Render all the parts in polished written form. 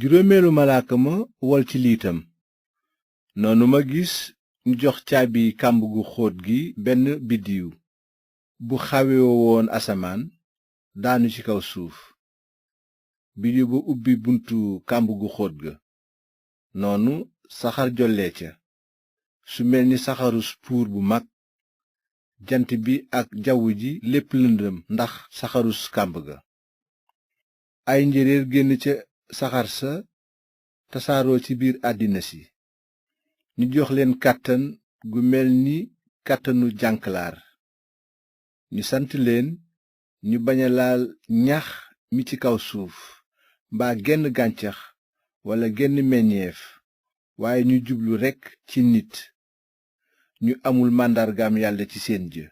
juróomeelu malaaka ma wol ci liitam noonu ma gis ñu jox caabi kàmb gu xóot gi benn biddiw bu xawe woon asamaan daanu ci kaw suuf. biddiw ba ubbi buntu kàmb gu xóot ga noonu saxaar jollee ca su mel ni saxarus puur bu mag. jant bi ak jawwu ji lépp lëndëm ndax saxarus kàmb ga. ay njéeréer génn ca saxaar sa tasaaroo ci biir àddina si. ñu jox leen kàttan gu mel ni kàttanu jànqlaar. ñu sant leen ñu bañ a laal ñax mi ci kaw suuf mbaa genn gàncax walla genn meññeef waaye ñu jublu rekk ci nit ñu amul màndargaam yàlla ci seen jë.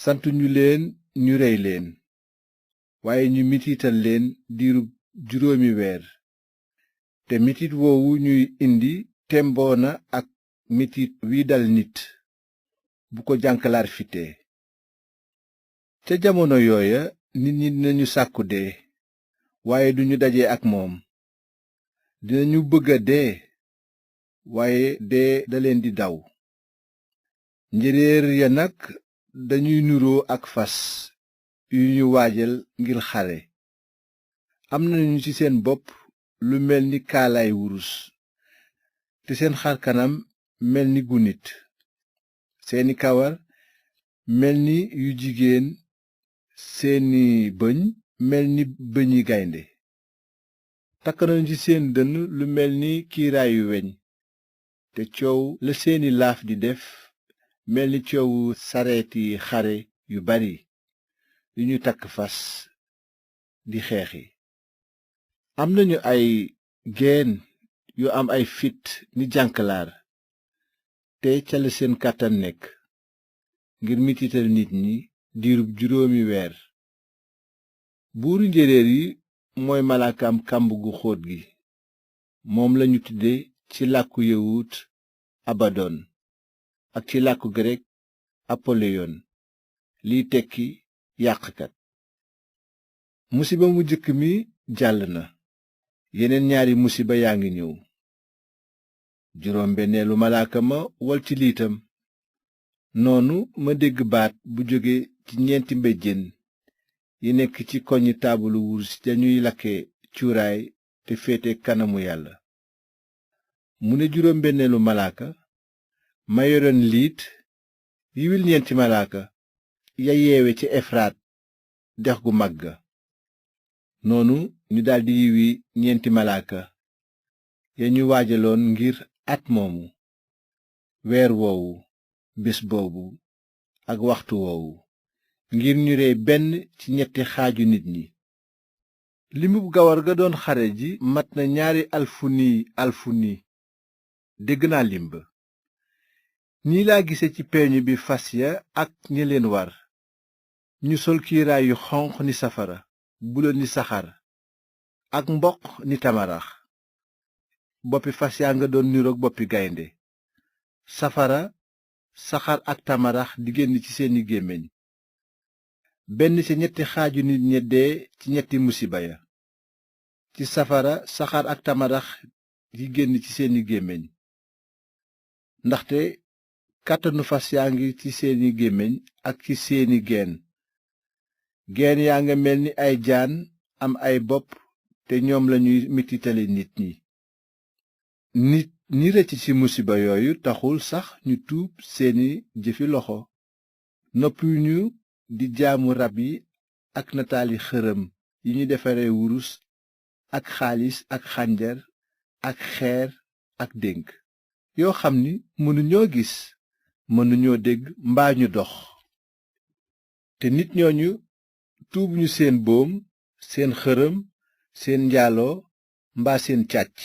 sant ñu leen ñu rey leen waaye ñu mitiital leen diirub 5 weer. te mitit woowu ñuy indi temboona ak mitit wi dal nit bu ko jànqlaar fitee. ca jamono yooya nit ñi dinañu sàkku dee waaye duñu daje ak moom. dinañu bëgga dee waaye dee da leen di daw. njéeréer ya nag dañuy nuroo ak fas yu ñu waajal ngir xare. am nañu ci seen bopp lu mel ni kaalaay wurus te seen xarkanam mel ni gu nit. seeni kawar mel ni yu jigéen seeni bëñ mel ni bëñi gaynde. takk nañu ci seen dënn lu mel ni kiiraayu weñ te coow la seeni laaf di def mel ni coowu sareeti xare yu bari yu ñu takk fas di xeexi. am nañu ay geen yu am ay fit ni jànqlaar te ca la seen kàttan nekk ngir mitital nit ñi diirub 5 weer. buuru njéeréer yi mooy malaakam kàmb gu xóot gi. moom lañu tudde ci làkku yawut abadon ak ci làkku grek apoleyon liy tekki yàqkat. musiba mu jëkk mi jàll na. yeneen ñaari musiba yaa ngi ñëw. juróom-benneelu malaaka ma wol ci liitam. noonu ma dégg baat bu jóge ci 4 mbéjjén yi nekk ci koñi taabalu wurus dañuy lakke cuuraay te féete kanamu yàlla. mu ne juróom-benneelu malaaka ma yoroon liit yiwil 4 malaaka ya yeewe ci efraat dex gu mag ga. noonu ñu daldi yiwi 4 malaaka ya ñu waajaloon ngir at moomu, weer woowu, bés boobu ak waxtu woowu, ngir ñu rey benn ci 3 xaaju nit ñi. limub gawar ga doon xare ji mat na 2,000,000. dégg naa lim ba. nii laa gise ci peeñu bi fas ya ak ñi leen war ñu sol kiiraay yu xonq ni safara, bula ni saxaar ak mboq ni tamarax. boppi fas yaa nga doon niroog boppi gaynde. safara, saxaar ak tamarax di génn ci seeni gémmiñ. benn ci 3 xaaju nit ña dee ci 3 musiba ya. ci safara, saxaar ak tamarax di génn ci seeni gémmiñ. ndaxte kàttanu fas yaa ngi ci seeni gémmiñ ak ci seeni geen. geen yaa nga mel ni ay jaan am ay bopp te ñoom lañuy metitale nit ñi. nit ñi rëcc ci musiba yooyu taxul sax ñu tuub seeni jëfi loxo. noppiwuñu di jaamu rab yi ak nataali xërëm yi ñu defare wurus ak xaalis ak xànjar ak xeer ak dénk yoo xam ni mënuñoo gis, mënuñoo dégg mbaa ñu dox. te nit ñooñu tuubuñu seen boom, seen xërëm, seen njaaloo mbaa seen càcc.